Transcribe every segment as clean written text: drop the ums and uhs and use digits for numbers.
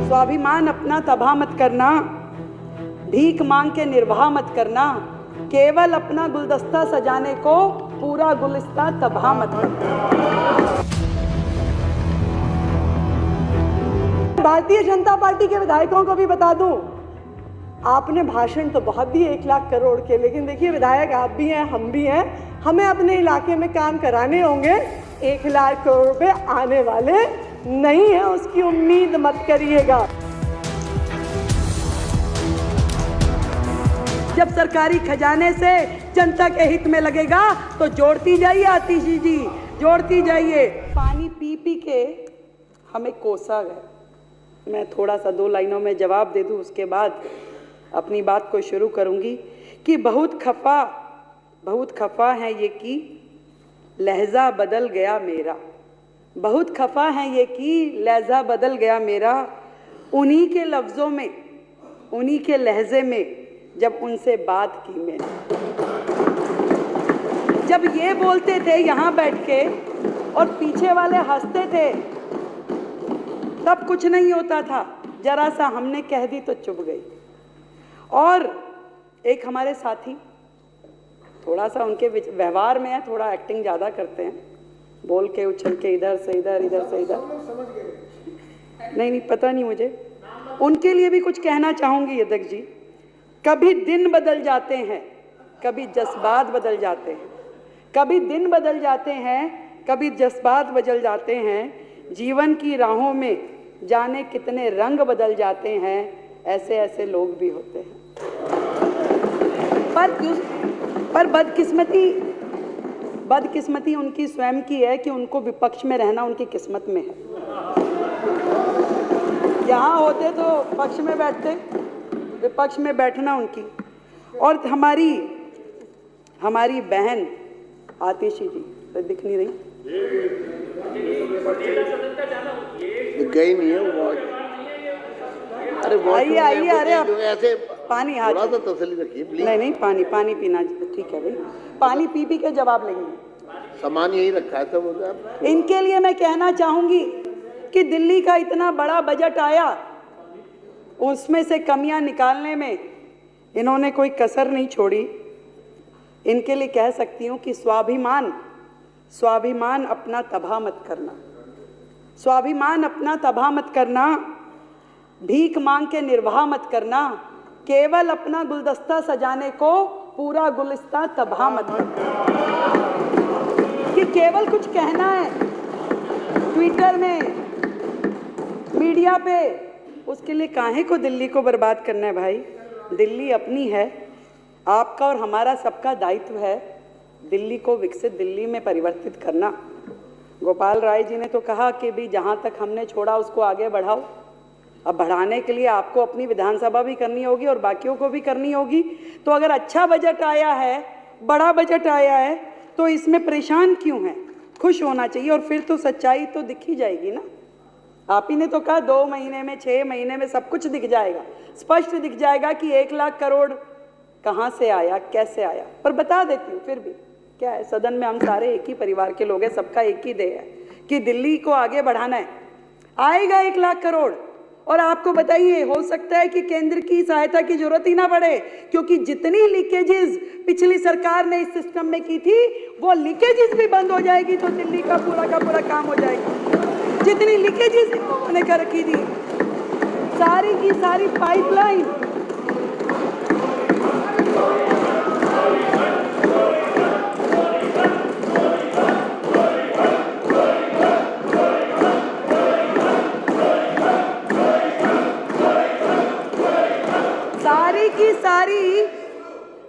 स्वाभिमान अपना तबाह मत करना, भीख मांग के निर्वाह मत करना, केवल अपना गुलदस्ता सजाने को पूरा गुलिस्ता तबाह मत करना। भारतीय जनता पार्टी के विधायकों को भी बता दूं, आपने भाषण तो बहुत दिए 1 लाख करोड़ के, लेकिन देखिए विधायक आप भी हैं, हम भी हैं, हमें अपने इलाके में काम कराने होंगे। 1 लाख करोड़ रुपए आने वाले नहीं है, उसकी उम्मीद मत करिएगा। जब सरकारी खजाने से जनता के हित में लगेगा तो जोड़ती जाइए आतिशी जी, जोड़ती जाइए। पानी पी पी के हमें कोसा गया। मैं थोड़ा सा 2 लाइनों में जवाब दे दूं, उसके बाद अपनी बात को शुरू करूंगी कि बहुत खफा है ये कि लहजा बदल गया मेरा, बहुत खफा है ये कि लहजा बदल गया मेरा, उन्हीं के लफ्ज़ों में, उन्हीं के लहजे में जब उनसे बात की मैंने। जब ये बोलते थे यहाँ बैठ के और पीछे वाले हंसते थे, तब कुछ नहीं होता था, जरा सा हमने कह दी तो चुप गई। और एक हमारे साथी, थोड़ा सा उनके व्यवहार में है, थोड़ा एक्टिंग ज़्यादा करते हैं, बोल के उछल के इधर से इधर, इधर से इधर, नहीं पता नहीं मुझे, उनके लिए भी कुछ कहना चाहूँगी अध्यक्ष जी। कभी दिन बदल जाते हैं, कभी जज्बात बदल जाते हैं, कभी दिन बदल जाते हैं, कभी जज्बात बदल जाते हैं, जीवन की राहों में जाने कितने रंग बदल जाते हैं, ऐसे ऐसे लोग भी होते हैं। पर बदकिस्मती उनकी स्वयं की है कि उनको विपक्ष में रहना उनकी किस्मत में है। यहाँ होते तो पक्ष में बैठते, विपक्ष में बैठना उनकी। और हमारी बहन आतिशी जी तो दिख नहीं रही, गई नहीं है वो। अरे आइए, अरे ऐसे पानी हाथ, थोड़ा सा तसल्ली रखिए प्लीज। नहीं पानी पीना ठीक है भाई, पानी पी पी के जवाब लेंगे। सामान यही रखा है सब उधर। इनके लिए मैं कहना चाहूंगी कि दिल्ली का इतना बड़ा बजट आया, उसमें से कमियां निकालने में इन्होंने कोई कसर नहीं छोड़ी। इनके लिए कह सकती हूं कि स्वाभिमान अपना तबाह मत करना, स्वाभिमान अपना तबाह मत करना, भीख मांग के निर्वाह मत करना, केवल अपना गुलदस्ता सजाने को पूरा गुलिस्ता तबाह मत करना। कि केवल कुछ कहना है ट्विटर में, मीडिया पे, उसके लिए काहे को दिल्ली को बर्बाद करना है भाई। दिल्ली अपनी है, आपका और हमारा सबका दायित्व है दिल्ली को विकसित दिल्ली में परिवर्तित करना। गोपाल राय जी ने तो कहा कि भी जहाँ तक हमने छोड़ा उसको आगे बढ़ाओ। अब बढ़ाने के लिए आपको अपनी विधानसभा भी करनी होगी और बाकियों को भी करनी होगी। तो अगर अच्छा बजट आया है, बड़ा बजट आया है, तो इसमें परेशान क्यों हैं? खुश होना चाहिए। और फिर तो सच्चाई तो दिख ही जाएगी ना। आप ही ने तो कहा 2 महीने में, 6 महीने में सब कुछ दिख जाएगा, स्पष्ट दिख जाएगा कि 1 लाख करोड़ कहाँ से आया, कैसे आया। पर बता देती हूँ फिर भी, क्या है, सदन में हम सारे एक ही परिवार के लोग हैं, सबका एक ही ध्येय है कि दिल्ली को आगे बढ़ाना है। आएगा 1 लाख करोड़। और आपको बताइए, हो सकता है कि केंद्र की सहायता की जरूरत ही ना पड़े, क्योंकि जितनी लीकेजेस पिछली सरकार ने इस सिस्टम में की थी, वो लीकेजेस भी बंद हो जाएगी तो दिल्ली का पूरा काम हो जाएगा। जितनी लीकेजेस उन्होंने कर रखी थी, सारी की सारी पाइपलाइन,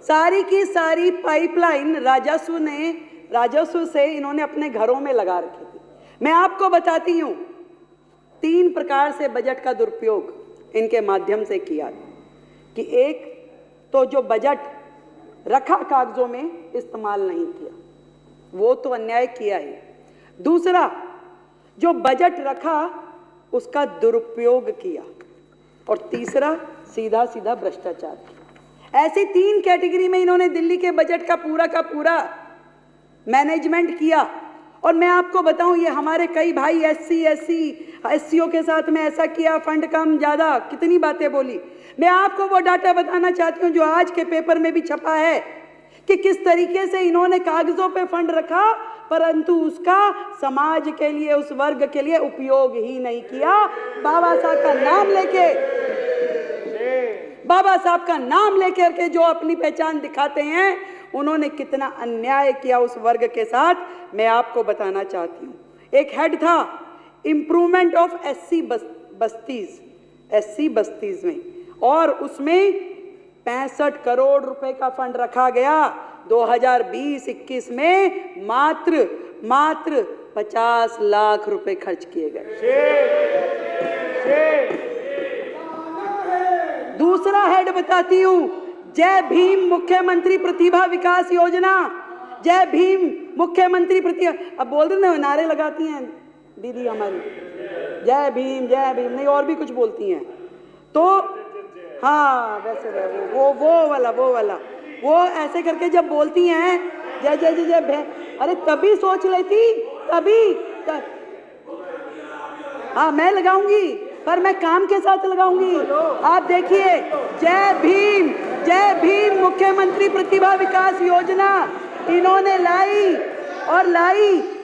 सारी की सारी पाइपलाइन राजस्व से इन्होंने अपने घरों में लगा रखी थी। मैं आपको बताती हूँ, 3 प्रकार से बजट का दुरुपयोग इनके माध्यम से किया कि एक तो जो बजट रखा कागजों में इस्तेमाल नहीं किया, वो तो अन्याय किया ही। दूसरा, जो बजट रखा उसका दुरुपयोग किया। और तीसरा, सीधा सीधा भ्रष्टाचार किया। ऐसी 3 कैटेगरी में इन्होंने दिल्ली के बजट का पूरा मैनेजमेंट किया। और मैं आपको बताऊं, ये हमारे कई भाई एससीओ के साथ में ऐसा किया, फंड कम ज़्यादा, कितनी बातें बोली। मैं आपको वो डाटा बताना चाहती हूँ जो आज के पेपर में भी छपा है कि किस तरीके से इन्होंने कागजों पे फंड रखा, परंतु उसका समाज के लिए, उस वर्ग के लिए उपयोग ही नहीं किया। बाबा साहब का नाम लेकर के जो अपनी पहचान दिखाते हैं, उन्होंने कितना अन्याय किया उस वर्ग के साथ, मैं आपको बताना चाहती हूँ। एक हेड था इम्प्रूवमेंट ऑफ एससी बस्तीज में, और उसमें 65 करोड़ रुपए का फंड रखा गया। 2020-21 में मात्र 50 लाख रुपए खर्च किए गए। दूसरा हेड बताती हूँ, जय भीम मुख्यमंत्री प्रतिभा विकास योजना। जय भीम मुख्यमंत्री प्रतिभा, अब बोल रहे ना, नारे लगाती हैं दीदी हमारी, जय भीम नहीं, और भी कुछ बोलती हैं। तो हाँ, वैसे वो ऐसे करके जब बोलती हैं जय जय जय जय, अरे तभी सोच लेती, हाँ मैं लगाऊंगी, पर मैं काम के साथ लगाऊंगी। आप देखिए, जय भीम मुख्यमंत्री प्रतिभा विकास योजना इन्होंने लाई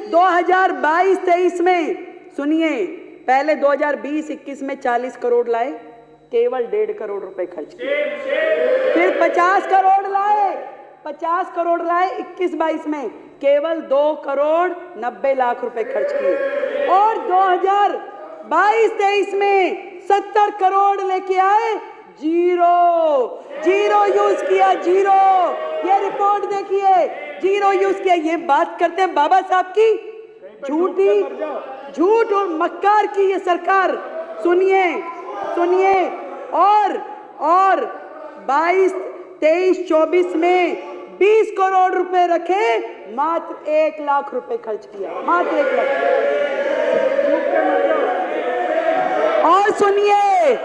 2022-23 में। सुनिए, पहले 2020-21 में 40 करोड़ लाए, केवल 1.5 करोड़ रुपए खर्च किए। फिर 50 करोड़ लाए 21-22 में, केवल 2 करोड़ 90 लाख रुपए खर्च किए। और 2022-23 में 70 करोड़ लेके आए, जीरो यूज किया, जीरो। ये रिपोर्ट देखिए, जीरो यूज किया। ये बात करते हैं बाबा साहब की, झूठ और मक्कार की ये सरकार। सुनिए, और 22-23-24 में 20 करोड़ रुपए रखे, मात्र 1 लाख रुपए खर्च किया, मात्र 1 लाख। और सुनिए,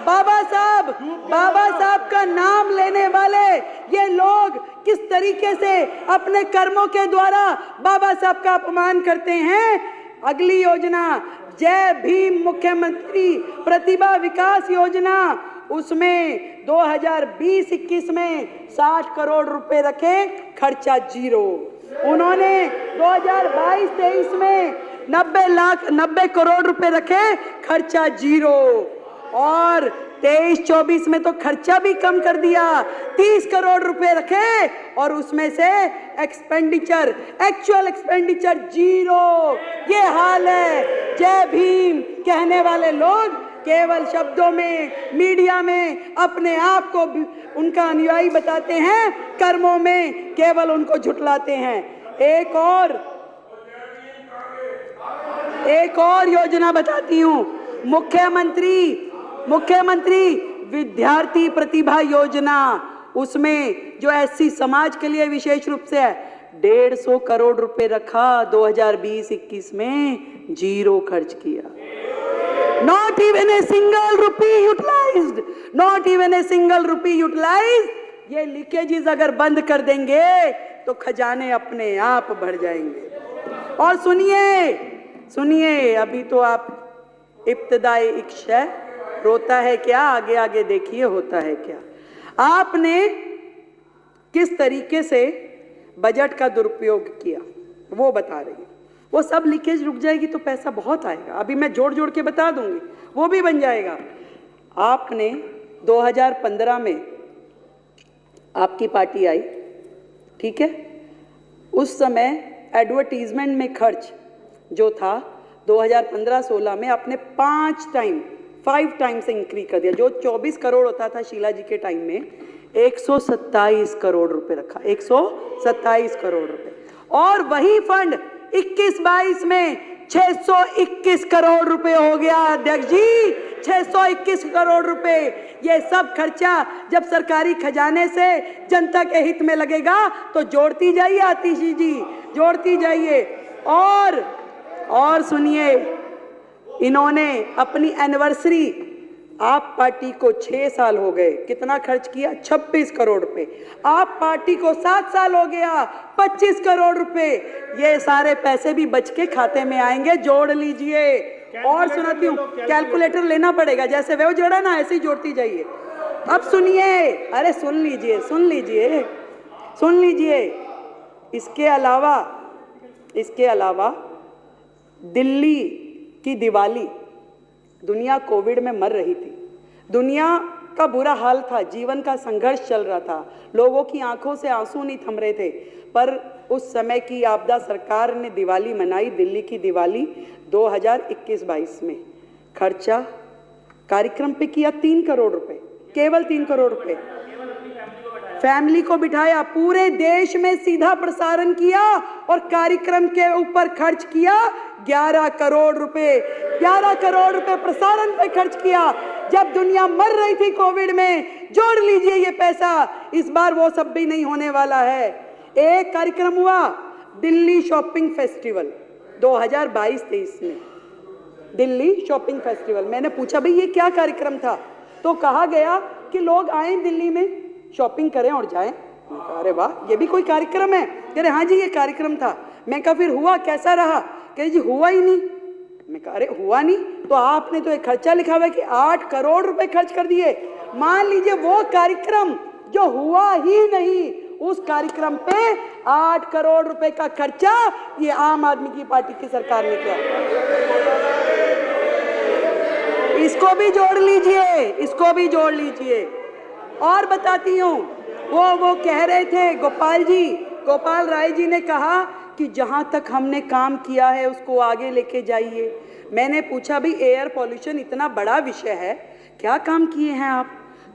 बाबा साहब का नाम लेने वाले ये लोग किस तरीके से अपने कर्मों के द्वारा बाबा साहब का अपमान करते हैं। अगली योजना, जय भीम मुख्यमंत्री प्रतिभा विकास योजना, उसमें 2020-21 में 60 करोड़ रुपए रखे, खर्चा जीरो। उन्होंने 2022-23 में 90 करोड़ रुपए रखे, खर्चा जीरो। और 23-24 में तो खर्चा भी कम कर दिया, 30 करोड़ रुपए रखे, और उसमें से एक्चुअल एक्सपेंडिचर जीरो। ये हाल है। जय भीम कहने वाले लोग केवल शब्दों में, मीडिया में अपने आप को उनका अनुयायी बताते हैं, कर्मों में केवल उनको झुठलाते हैं। एक और योजना बताती हूँ, मुख्यमंत्री विद्यार्थी प्रतिभा योजना। उसमें जो एससी समाज के लिए विशेष रूप से है, 150 करोड़ रुपए रखा, 2020-21 में जीरो खर्च किया। Not even a single rupee utilized। ये लीकेजेस अगर बंद कर देंगे तो खजाने अपने आप भर जाएंगे। और सुनिए, अभी तो आप इब्तिदाई इक्श है, रोता है क्या, आगे आगे देखिए होता है क्या। आपने किस तरीके से बजट का दुरुपयोग किया वो बता रही हूँ। वो सब लीकेज रुक जाएगी तो पैसा बहुत आएगा, अभी मैं जोड़ के बता दूंगी, वो भी बन जाएगा। आपने 2015 में आपकी पार्टी आई, ठीक है, उस समय एडवर्टीजमेंट में खर्च जो था 2015-16 में आपने 5 टाइम्स इंक्रीज कर दिया। जो 24 करोड़ होता था शीला जी के टाइम में, 127 करोड़ रुपए रखा, 127 करोड़ रुपए। और वही फंड 21-22 में 621 करोड़ रुपए हो गया। अध्यक्ष जी, 621 करोड़ रुपए। ये सब खर्चा जब सरकारी खजाने से जनता के हित में लगेगा तो जोड़ती जाइए आतिशी जी, जोड़ती जाइए। और सुनिए, इन्होंने अपनी एनिवर्सरी आप पार्टी को 6 साल हो गए, कितना खर्च किया? 26 करोड़ रुपए। आप पार्टी को 7 साल हो गया, 25 करोड़ रुपए। ये सारे पैसे भी बच के खाते में आएंगे, जोड़ लीजिए। और सुनाती हूँ, कैलकुलेटर लेना पड़ेगा, जैसे वो जोड़ा ना ऐसे ही जोड़ती जाइए। अब सुनिए, अरे सुन लीजिए, सुन लीजिए, सुन लीजिए। इसके अलावा दिल्ली की दिवाली, दुनिया कोविड में मर रही थी, दुनिया का बुरा हाल था, जीवन का संघर्ष चल रहा था, लोगों की आंखों से आंसू नहीं थम रहे थे, पर उस समय की आपदा सरकार ने दिवाली मनाई, दिल्ली की दिवाली 2021-22 में। खर्चा कार्यक्रम पे किया 3 करोड़ रुपए, केवल 3 करोड़ रुपए। फैमिली को बिठाया, पूरे देश में सीधा प्रसारण किया और कार्यक्रम के ऊपर खर्च किया 11 करोड़ रुपए। 11 करोड़ रुपए प्रसारण पे खर्च किया जब दुनिया मर रही थी कोविड में। जोड़ लीजिए ये पैसा। इस बार वो सब भी नहीं होने वाला है। एक कार्यक्रम हुआ दिल्ली शॉपिंग फेस्टिवल 2022-23 में, दिल्ली शॉपिंग फेस्टिवल। मैंने पूछा भाई ये क्या कार्यक्रम था, तो कहा गया कि लोग आए दिल्ली में, शॉपिंग करें और जाएं। अरे वाह, ये भी कोई कार्यक्रम है? कह रहे हाँ जी ये कार्यक्रम था। मैं कहा फिर हुआ, कैसा रहा? कह रहे जी हुआ ही नहीं। मैं कहा अरे हुआ नहीं तो आपने तो एक खर्चा लिखा हुआ है कि 8 करोड़ रुपए खर्च कर दिए। मान लीजिए वो कार्यक्रम जो हुआ ही नहीं, उस कार्यक्रम पे 8 करोड़ रुपए का खर्चा ये आम आदमी की पार्टी की सरकार ने किया। इसको भी जोड़ लीजिए, इसको भी जोड़ लीजिए। और बताती हूँ, वो कह रहे थे गोपाल राय जी ने कहा कि जहाँ तक हमने काम किया है उसको आगे लेके जाइए। मैंने पूछा भाई एयर पॉल्यूशन इतना बड़ा विषय है, क्या काम किए हैं आप?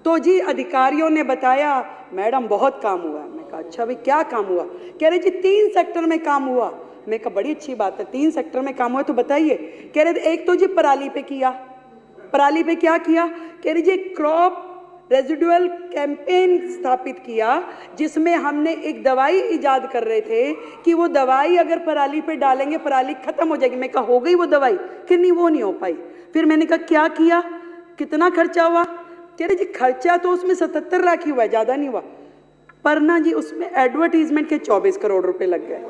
तो जी अधिकारियों ने बताया मैडम बहुत काम हुआ है। मैं कहा अच्छा भाई क्या काम हुआ? कह रहे जी 3 सेक्टर में काम हुआ। मैं कहा बड़ी अच्छी बात है, 3 सेक्टर में काम हुआ तो बताइए। कह रहे एक तो जी पराली पे किया। पराली पे क्या किया? कह रही जी क्रॉप रेजिडुअल कैंपेन स्थापित किया, जिसमें हमने एक दवाई इजाद कर रहे थे कि वो दवाई अगर पराली पे डालेंगे पराली खत्म हो जाएगी। मैं कहा हो गई वो दवाई? कि नहीं वो नहीं हो पाई। फिर मैंने कहा क्या किया, कितना खर्चा हुआ? कह रहे जी खर्चा तो उसमें 77 लाख ही हुआ है, ज़्यादा नहीं हुआ। पर ना जी उसमें एडवर्टीजमेंट के 24 करोड़ रुपए लग गए।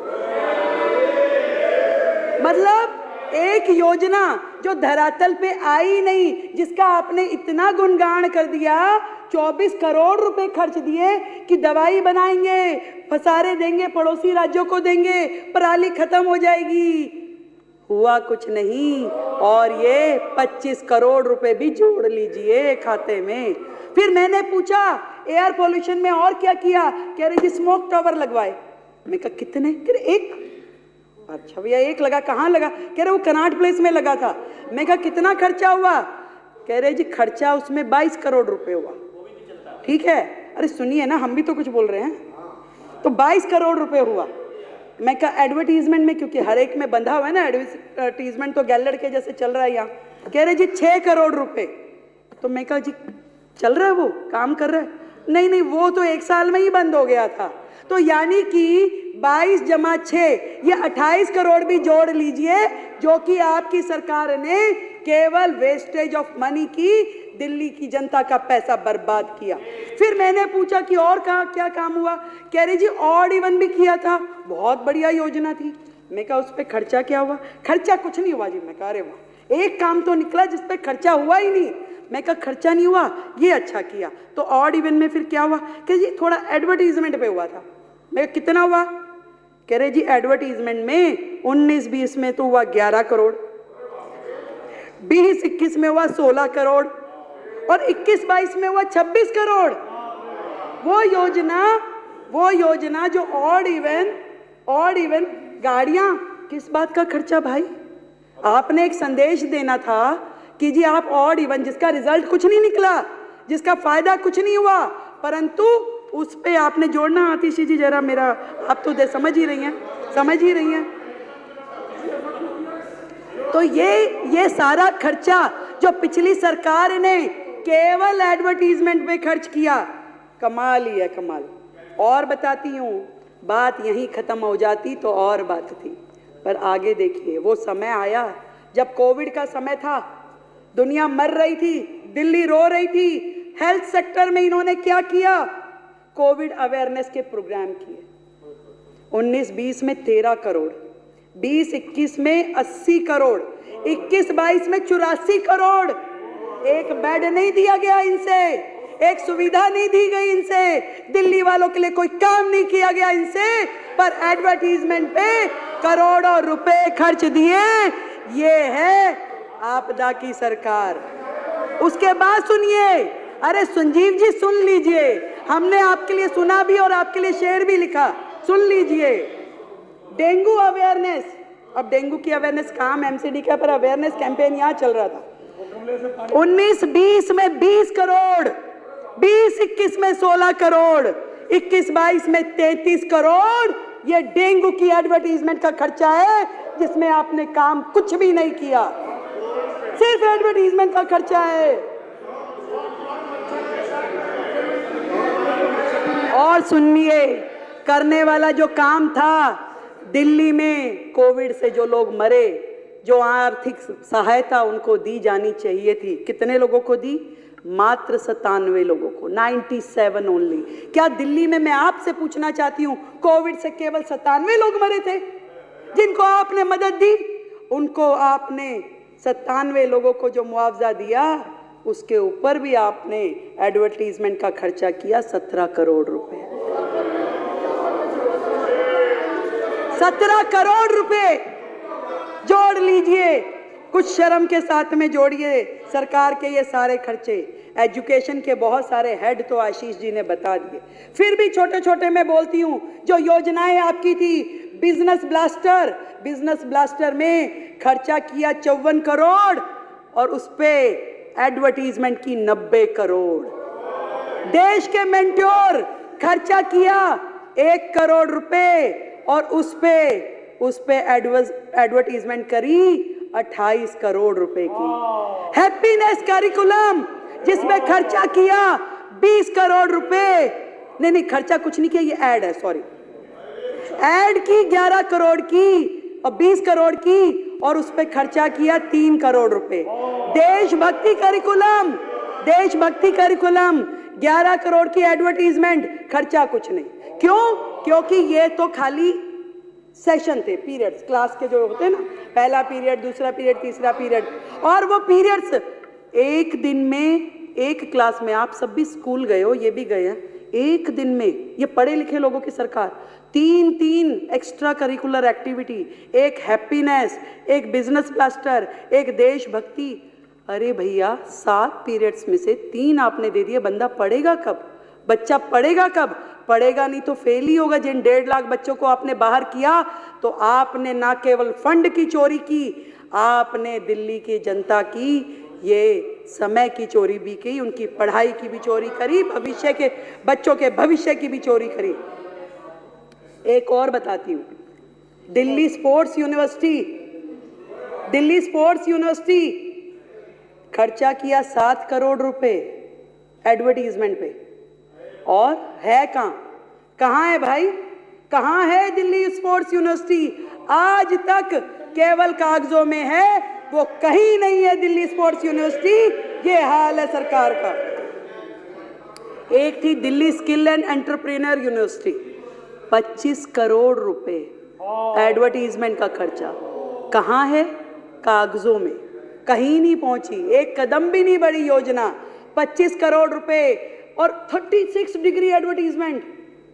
मतलब एक योजना जो धरातल पे आई नहीं, जिसका आपने इतना गुणगान कर दिया, 24 करोड़ रुपए खर्च दिए कि दवाई बनाएंगे, फसारे देंगे, पड़ोसी राज्यों को देंगे, पराली खत्म हो जाएगी। हुआ कुछ नहीं। और ये 25 करोड़ रुपए भी जोड़ लीजिए खाते में। फिर मैंने पूछा एयर पोल्यूशन में और क्या किया? कह रहे जी स्मोक टावर लगवाए। मैं कहा कितने? कह रहे 1। अच्छा भैया 1 लगा, कहाँ लगा? कह रहे वो कनॉट प्लेस में लगा था। मैं कहा कितना खर्चा हुआ? कह रहे जी खर्चा उसमें 22 करोड़ रुपए हुआ। ठीक है, अरे सुनिए ना, हम भी तो कुछ बोल रहे हैं। तो 22 करोड़ रुपए हुआ। मैं कहा एडवर्टीजमेंट में, क्योंकि हर एक में बंधा हुआ है ना एडवर्टीजमेंट, तो गैलड़ के जैसे चल रहा है यहाँ। कह रहे जी 6 करोड़ रुपए। तो मैं कहा जी चल रहा है, वो काम कर रहा है? नहीं नहीं, वो तो 1 साल में ही बंद हो गया था। तो यानी कि 22 जमा 6 ये 28 करोड़ भी जोड़ लीजिए, जो कि आपकी सरकार ने केवल वेस्टेज ऑफ मनी की दिल्ली की जनता का पैसा बर्बाद किया। फिर मैंने पूछा कि और क्या काम हुआ? कह रही जी ऑड इवन भी किया था, बहुत बढ़िया योजना थी। मैं कहा उस पर खर्चा क्या हुआ? खर्चा कुछ नहीं हुआ जी। मैं कहा अरे वाह, एक काम तो निकला जिस पे खर्चा हुआ ही नहीं। मैं कहा खर्चा नहीं हुआ, ये अच्छा किया। तो ऑड इवन में फिर क्या हुआ? कह जी थोड़ा एडवर्टीजमेंट पे हुआ था। मैं कितना हुआ? कह रहे जी एडवर्टीजमेंट में 19-20 में तो हुआ 11 करोड़, 20-21 में हुआ 16 करोड़ और 21-22 में हुआ 26 करोड़। वो योजना जो ऑड इवन गाड़ियां, किस बात का खर्चा भाई? आपने एक संदेश देना था कि जी आप ऑड इवन, जिसका रिजल्ट कुछ नहीं निकला, जिसका फायदा कुछ नहीं हुआ, परंतु उस पे आपने जोड़ना। आतिशी जी जरा मेरा, आप तो समझ ही रही हैं। तो ये सारा खर्चा जो पिछली सरकार ने केवल एडवर्टीजमेंट पे खर्च किया, कमाल ही है, कमाल। और बताती हूँ, बात यहीं खत्म हो जाती तो और बात थी, पर आगे देखिए वो समय आया जब कोविड का समय था, दुनिया मर रही थी, दिल्ली रो रही थी। हेल्थ सेक्टर में इन्होंने क्या किया? कोविड अवेयरनेस के प्रोग्राम किए। 19-20 में 13 करोड़, 20-21 में 80 करोड़, 21-22 में 84 करोड़। एक बेड नहीं दिया गया इनसे, एक सुविधा नहीं दी गई इनसे, दिल्ली वालों के लिए कोई काम नहीं किया गया इनसे, पर एडवर्टीजमेंट पे करोड़ों रुपए खर्च दिए। ये है आपदा की सरकार। उसके बाद सुनिए, अरे संजीव जी सुन लीजिए, हमने आपके लिए सुना भी और आपके लिए शेर भी लिखा, सुन लीजिए। डेंगू अवेयरनेस, अब डेंगू की अवेयरनेस काम एमसीडी का, पर अवेयरनेस कैंपेन यहाँ चल रहा था। 19-20 में 20 करोड़, 20-21 में 16 करोड़, 21-22 में 33 करोड़। ये डेंगू की एडवर्टीजमेंट का खर्चा है, जिसमें आपने काम कुछ भी नहीं किया, सिर्फ एडवर्टीजमेंट का खर्चा है। और सुनिए, करने वाला जो काम था, दिल्ली में कोविड से जो लोग मरे, जो आर्थिक सहायता उनको दी जानी चाहिए थी, कितने लोगों को दी? मात्र 97 लोगों को, 97 ओनली। क्या दिल्ली में, मैं आपसे पूछना चाहती हूं, कोविड से केवल 97 लोग मरे थे जिनको आपने मदद दी? उनको आपने 97 लोगों को जो मुआवजा दिया, उसके ऊपर भी आपने एडवर्टीजमेंट का खर्चा किया 17 करोड़ रुपए। 17 करोड़ रुपए जोड़ लीजिए, कुछ शर्म के साथ में जोड़िए सरकार के ये सारे खर्चे। एजुकेशन के बहुत सारे हेड तो आशीष जी ने बता दिए, फिर भी छोटे छोटे मैं बोलती हूँ। जो योजनाएं आपकी थी, बिजनेस ब्लास्टर में खर्चा किया 54 करोड़ और उस पे एडवर्टीजमेंट की 90 करोड़। देश के मेंटोर खर्चा किया 1 करोड़ रुपए और उस पे एडवर्टीजमेंट करी 28 करोड़ रुपए की। हैप्पीनेस करिकुलम जिसमें खर्चा किया 20 करोड़ रुपए, नहीं खर्चा कुछ नहीं किया, ये ऐड है, सॉरी, ऐड की 11 करोड़ की और 20 करोड़ की और उस पे खर्चा किया 3 करोड़ रुपए। देशभक्ति करिकुलम 11 करोड़ की एडवर्टीजमेंट, खर्चा कुछ नहीं। क्यों? क्योंकि ये तो खाली सेशन थे, पीरियड्स, क्लास के जो होते हैं ना, पहला पीरियड, दूसरा पीरियड, तीसरा पीरियड, और वो पीरियड्स एक दिन में, एक क्लास में, आप सब भी स्कूल गए हो, ये भी गए हैं, एक दिन में ये पढ़े लिखे लोगों की सरकार 3 एक्स्ट्रा करिकुलर एक्टिविटी, एक हैप्पीनेस, एक बिजनेस ब्लास्टर, एक देशभक्ति। अरे भैया, 7 पीरियड्स में से 3 आपने दे दिए, बंदा पढ़ेगा कब? बच्चा पढ़ेगा कब? पढ़ेगा नहीं तो फेल ही होगा। जिन 1.5 लाख बच्चों को आपने बाहर किया, तो आपने ना केवल फंड की चोरी की, आपने दिल्ली की जनता की ये समय की चोरी भी की, उनकी पढ़ाई की भी चोरी करी, भविष्य के बच्चों के भविष्य की भी चोरी करी। एक और बताती हूँ, दिल्ली स्पोर्ट्स यूनिवर्सिटी खर्चा किया 7 करोड़ रुपए एडवर्टीजमेंट पे, और है कहाँ है भाई? कहाँ है दिल्ली स्पोर्ट्स यूनिवर्सिटी? आज तक केवल कागजों में है, वो कहीं नहीं है दिल्ली स्पोर्ट्स यूनिवर्सिटी। ये हाल है सरकार का। एक थी Delhi skill and entrepreneur university, 25 crore रुपए एडवर्टीजमेंट का खर्चा। कहाँ है? कागजों में, कहीं नहीं पहुंची, एक कदम भी नहीं बढ़ी योजना। 25 करोड़ रुपए और 36 डिग्री एडवर्टीजमेंट।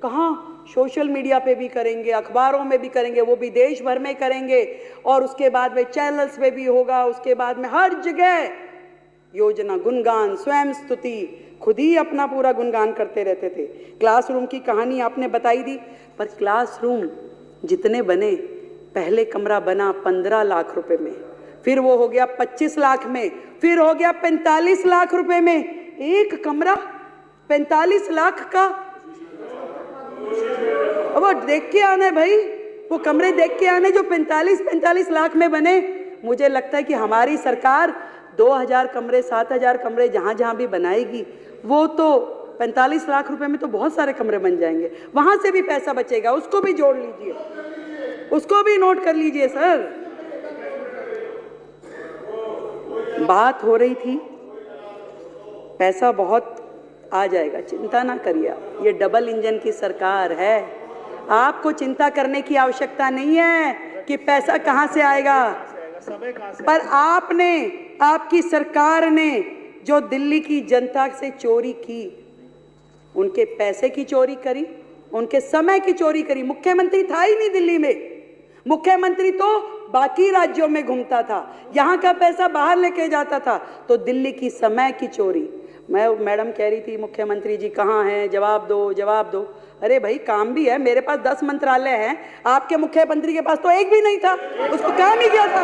कहाँ? सोशल मीडिया पे भी करेंगे, अखबारों में भी करेंगे, वो भी देश भर में करेंगे, और उसके बाद में चैनल्स पे भी होगा, उसके बाद में हर जगह योजना, गुणगान, स्वयं स्तुति, खुद ही अपना पूरा गुणगान करते रहते थे। क्लासरूम की कहानी आपने बताई दी, पर क्लासरूम जितने बने, पहले कमरा बना 15 लाख रुपए में, फिर वो हो गया 25 लाख में, फिर हो गया 45 लाख रुपए में। एक कमरा 45 लाख का, वो देख के आने भाई, वो कमरे देख के आने जो 45 लाख में बने। मुझे लगता है कि हमारी सरकार 2000 कमरे, 7000 कमरे जहाँ भी बनाएगी, वो तो 45 लाख रुपए में तो बहुत सारे कमरे बन जाएंगे। वहां से भी पैसा बचेगा, उसको भी जोड़ लीजिए, उसको भी नोट कर लीजिए सर। बात हो रही थी पैसा बहुत आ जाएगा, चिंता ना करिए आप। ये डबल इंजन की सरकार है, आपको चिंता करने की आवश्यकता नहीं है कि पैसा कहाँ से आएगा। पर आपने, आपकी सरकार ने जो दिल्ली की जनता से चोरी की, उनके पैसे की चोरी करी, उनके समय की चोरी करी। मुख्यमंत्री था ही नहीं दिल्ली में, मुख्यमंत्री तो बाकी राज्यों में घूमता था, यहाँ का पैसा बाहर लेके जाता था। तो दिल्ली की समय की चोरी। मैडम कह रही थी मुख्यमंत्री जी कहाँ हैं, जवाब दो जवाब दो। अरे भाई काम भी है, मेरे पास 10 मंत्रालय हैं, आपके मुख्यमंत्री के पास तो एक भी नहीं था, उसको काम ही किया था,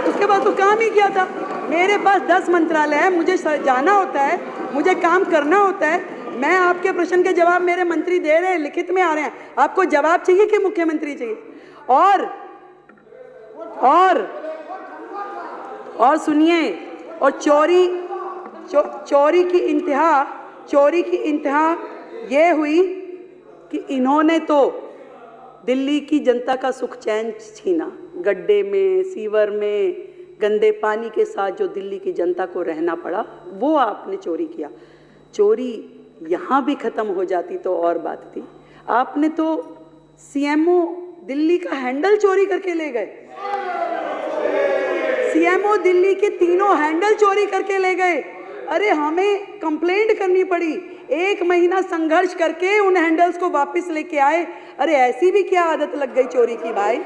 उसके पास तो काम ही किया था। मेरे पास 10 मंत्रालय है, मुझे जाना होता है, मुझे काम करना होता है। मैं आपके प्रश्न के जवाब मेरे मंत्री दे रहे हैं, लिखित में आ रहे हैं। आपको जवाब चाहिए कि मुख्यमंत्री चाहिए? और सुनिए, और चोरी की इंतहा ये हुई कि इन्होंने तो दिल्ली की जनता का सुख चैन छीना। गड्ढे में, सीवर में, गंदे पानी के साथ जो दिल्ली की जनता को रहना पड़ा, वो आपने चोरी किया। चोरी यहाँ भी खत्म हो जाती तो और बात थी। आपने तो सीएमओ दिल्ली का हैंडल चोरी करके ले गए, सीएमओ दिल्ली के 3 हैंडल चोरी करके ले गए। अरे हमें कंप्लेंट करनी पड़ी, 1 महीना संघर्ष करके उन हैंडल्स को वापस लेके आए। अरे ऐसी भी क्या आदत लग गई चोरी की भाई?